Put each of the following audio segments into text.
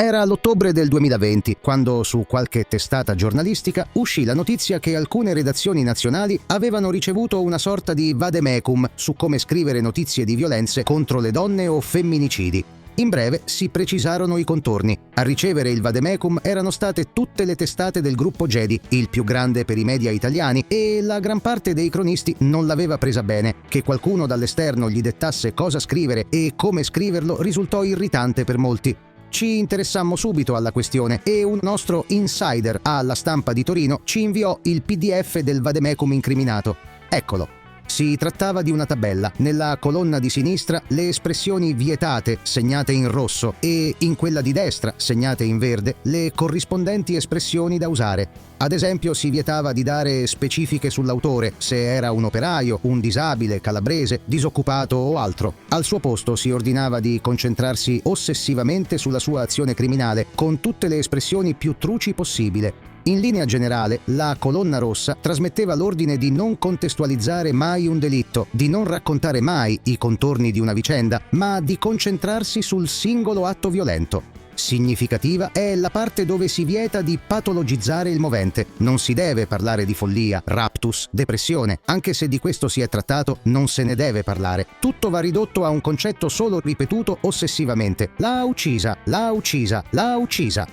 Era l'ottobre del 2020, quando su qualche testata giornalistica uscì la notizia che alcune redazioni nazionali avevano ricevuto una sorta di vademecum su come scrivere notizie di violenze contro le donne o femminicidi. In breve si precisarono i contorni. A ricevere il vademecum erano state tutte le testate del gruppo Gedi, il più grande per i media italiani, e la gran parte dei cronisti non l'aveva presa bene. Che qualcuno dall'esterno gli dettasse cosa scrivere e come scriverlo risultò irritante per molti. Ci interessammo subito alla questione e un nostro insider alla Stampa di Torino ci inviò il PDF del vademecum incriminato. Eccolo. Si trattava di una tabella. Nella colonna di sinistra le espressioni vietate segnate in rosso e in quella di destra segnate in verde le corrispondenti espressioni da usare. Ad esempio si vietava di dare specifiche sull'autore, se era un operaio, un disabile, calabrese, disoccupato o altro. Al suo posto si ordinava di concentrarsi ossessivamente sulla sua azione criminale, con tutte le espressioni più truci possibile. In linea generale, la colonna rossa trasmetteva l'ordine di non contestualizzare mai un delitto, di non raccontare mai i contorni di una vicenda, ma di concentrarsi sul singolo atto violento. Significativa è la parte dove si vieta di patologizzare il movente. Non si deve parlare di follia, raptus, depressione. Anche se di questo si è trattato, non se ne deve parlare. Tutto va ridotto a un concetto solo ripetuto ossessivamente. L'ha uccisa, l'ha uccisa, l'ha uccisa.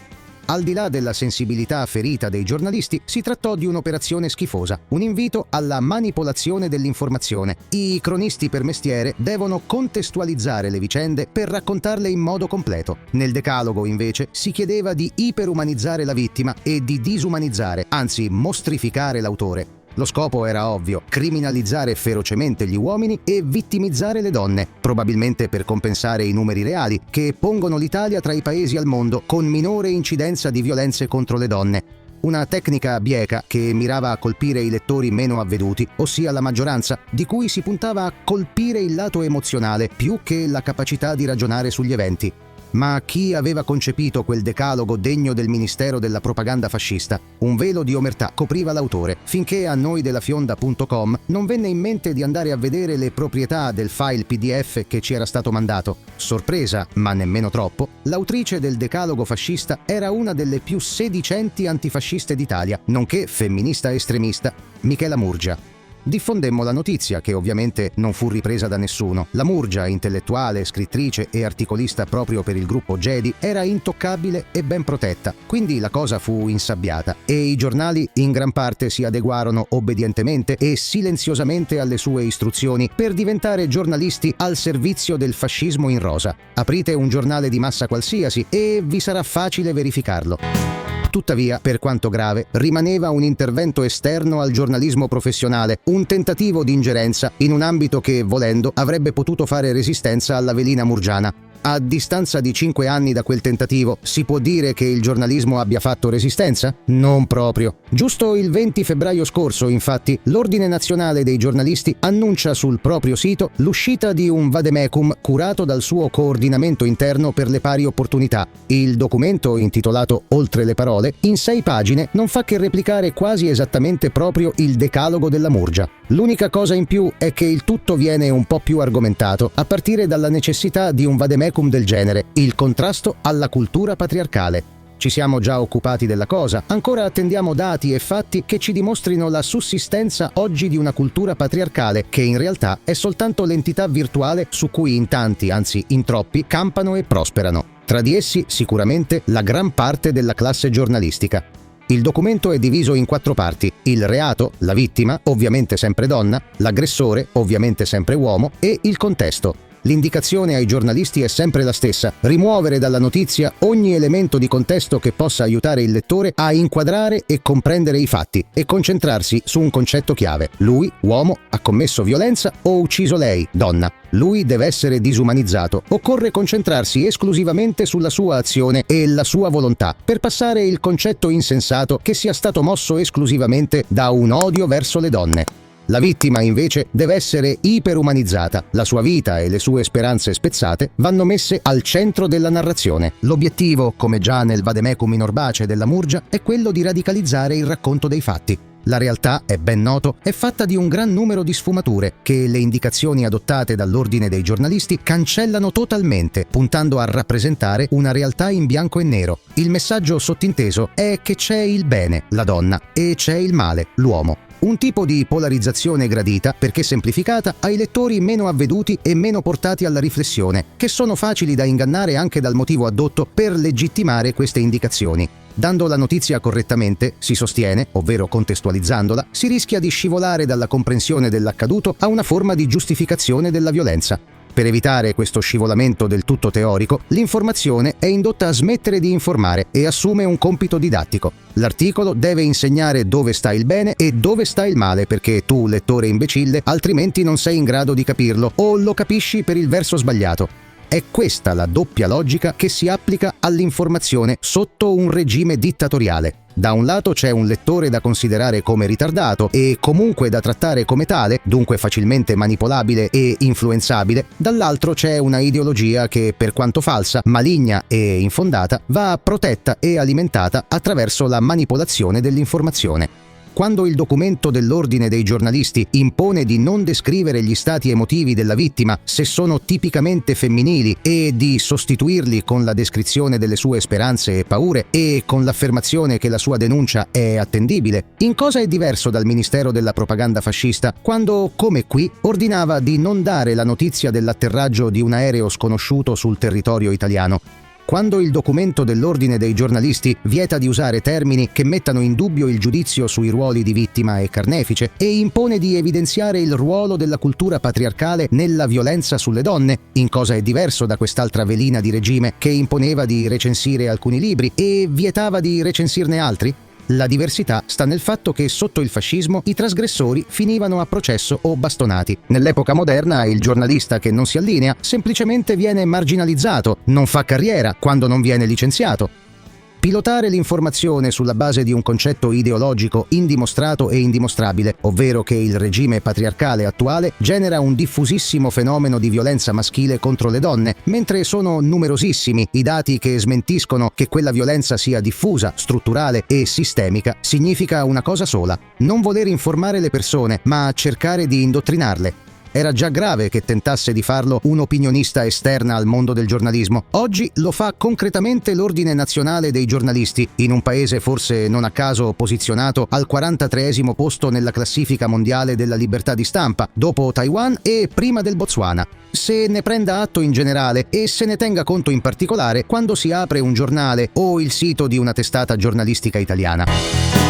Al di là della sensibilità ferita dei giornalisti, si trattò di un'operazione schifosa, un invito alla manipolazione dell'informazione. I cronisti per mestiere devono contestualizzare le vicende per raccontarle in modo completo. Nel decalogo, invece, si chiedeva di iperumanizzare la vittima e di disumanizzare, anzi mostrificare l'autore. Lo scopo era ovvio: criminalizzare ferocemente gli uomini e vittimizzare le donne, probabilmente per compensare i numeri reali, che pongono l'Italia tra i paesi al mondo con minore incidenza di violenze contro le donne. Una tecnica bieca che mirava a colpire i lettori meno avveduti, ossia la maggioranza, di cui si puntava a colpire il lato emozionale più che la capacità di ragionare sugli eventi. Ma chi aveva concepito quel decalogo degno del Ministero della propaganda fascista? Un velo di omertà copriva l'autore, finché a noi della Fionda.com non venne in mente di andare a vedere le proprietà del file PDF che ci era stato mandato. Sorpresa, ma nemmeno troppo, l'autrice del decalogo fascista era una delle più sedicenti antifasciste d'Italia, nonché femminista estremista, Michela Murgia. Diffondemmo la notizia, che ovviamente non fu ripresa da nessuno. La Murgia, intellettuale, scrittrice e articolista proprio per il gruppo Gedi, era intoccabile e ben protetta, quindi la cosa fu insabbiata e i giornali in gran parte si adeguarono obbedientemente e silenziosamente alle sue istruzioni per diventare giornalisti al servizio del fascismo in rosa. Aprite un giornale di massa qualsiasi e vi sarà facile verificarlo. Tuttavia, per quanto grave, rimaneva un intervento esterno al giornalismo professionale, un tentativo di ingerenza in un ambito che, volendo, avrebbe potuto fare resistenza alla velina murgiana. A distanza di 5 anni da quel tentativo, si può dire che il giornalismo abbia fatto resistenza? Non proprio. Giusto il 20 febbraio scorso, infatti, l'Ordine Nazionale dei Giornalisti annuncia sul proprio sito l'uscita di un vademecum curato dal suo coordinamento interno per le pari opportunità. Il documento, intitolato Oltre le parole, in 6 pagine non fa che replicare quasi esattamente proprio il decalogo della Murgia. L'unica cosa in più è che il tutto viene un po' più argomentato, a partire dalla necessità di un vademecum del genere, il contrasto alla cultura patriarcale. Ci siamo già occupati della cosa, ancora attendiamo dati e fatti che ci dimostrino la sussistenza oggi di una cultura patriarcale che in realtà è soltanto l'entità virtuale su cui in tanti, anzi in troppi, campano e prosperano. Tra di essi sicuramente la gran parte della classe giornalistica. Il documento è diviso in 4 parti: il reato, la vittima, ovviamente sempre donna, l'aggressore, ovviamente sempre uomo, e il contesto. L'indicazione ai giornalisti è sempre la stessa: rimuovere dalla notizia ogni elemento di contesto che possa aiutare il lettore a inquadrare e comprendere i fatti e concentrarsi su un concetto chiave. Lui, uomo, ha commesso violenza o ucciso lei, donna. Lui deve essere disumanizzato. Occorre concentrarsi esclusivamente sulla sua azione e la sua volontà, per passare il concetto insensato che sia stato mosso esclusivamente da un odio verso le donne. La vittima, invece, deve essere iperumanizzata. La sua vita e le sue speranze spezzate vanno messe al centro della narrazione. L'obiettivo, come già nel vademecum in orbace della Murgia, è quello di radicalizzare il racconto dei fatti. La realtà, è ben noto, è fatta di un gran numero di sfumature che le indicazioni adottate dall'ordine dei giornalisti cancellano totalmente, puntando a rappresentare una realtà in bianco e nero. Il messaggio sottinteso è che c'è il bene, la donna, e c'è il male, l'uomo. Un tipo di polarizzazione gradita, perché semplificata, ai lettori meno avveduti e meno portati alla riflessione, che sono facili da ingannare anche dal motivo addotto per legittimare queste indicazioni. Dando la notizia correttamente, si sostiene, ovvero contestualizzandola, si rischia di scivolare dalla comprensione dell'accaduto a una forma di giustificazione della violenza. Per evitare questo scivolamento del tutto teorico, l'informazione è indotta a smettere di informare e assume un compito didattico. L'articolo deve insegnare dove sta il bene e dove sta il male, perché tu, lettore imbecille, altrimenti non sei in grado di capirlo o lo capisci per il verso sbagliato. È questa la doppia logica che si applica all'informazione sotto un regime dittatoriale. Da un lato c'è un lettore da considerare come ritardato e comunque da trattare come tale, dunque facilmente manipolabile e influenzabile, dall'altro c'è una ideologia che, per quanto falsa, maligna e infondata, va protetta e alimentata attraverso la manipolazione dell'informazione. Quando il documento dell'ordine dei giornalisti impone di non descrivere gli stati emotivi della vittima se sono tipicamente femminili e di sostituirli con la descrizione delle sue speranze e paure e con l'affermazione che la sua denuncia è attendibile, in cosa è diverso dal Ministero della Propaganda fascista quando, come qui, ordinava di non dare la notizia dell'atterraggio di un aereo sconosciuto sul territorio italiano? Quando il documento dell'ordine dei giornalisti vieta di usare termini che mettano in dubbio il giudizio sui ruoli di vittima e carnefice e impone di evidenziare il ruolo della cultura patriarcale nella violenza sulle donne, in cosa è diverso da quest'altra velina di regime che imponeva di recensire alcuni libri e vietava di recensirne altri? La diversità sta nel fatto che sotto il fascismo i trasgressori finivano a processo o bastonati. Nell'epoca moderna il giornalista che non si allinea semplicemente viene marginalizzato, non fa carriera quando non viene licenziato. Pilotare l'informazione sulla base di un concetto ideologico indimostrato e indimostrabile, ovvero che il regime patriarcale attuale genera un diffusissimo fenomeno di violenza maschile contro le donne, mentre sono numerosissimi i dati che smentiscono che quella violenza sia diffusa, strutturale e sistemica, significa una cosa sola: non voler informare le persone, ma cercare di indottrinarle. Era già grave che tentasse di farlo un'opinionista esterna al mondo del giornalismo. Oggi lo fa concretamente l'Ordine Nazionale dei Giornalisti, in un paese forse non a caso posizionato al 43esimo posto nella classifica mondiale della libertà di stampa, dopo Taiwan e prima del Botswana. Se ne prenda atto in generale e se ne tenga conto in particolare quando si apre un giornale o il sito di una testata giornalistica italiana.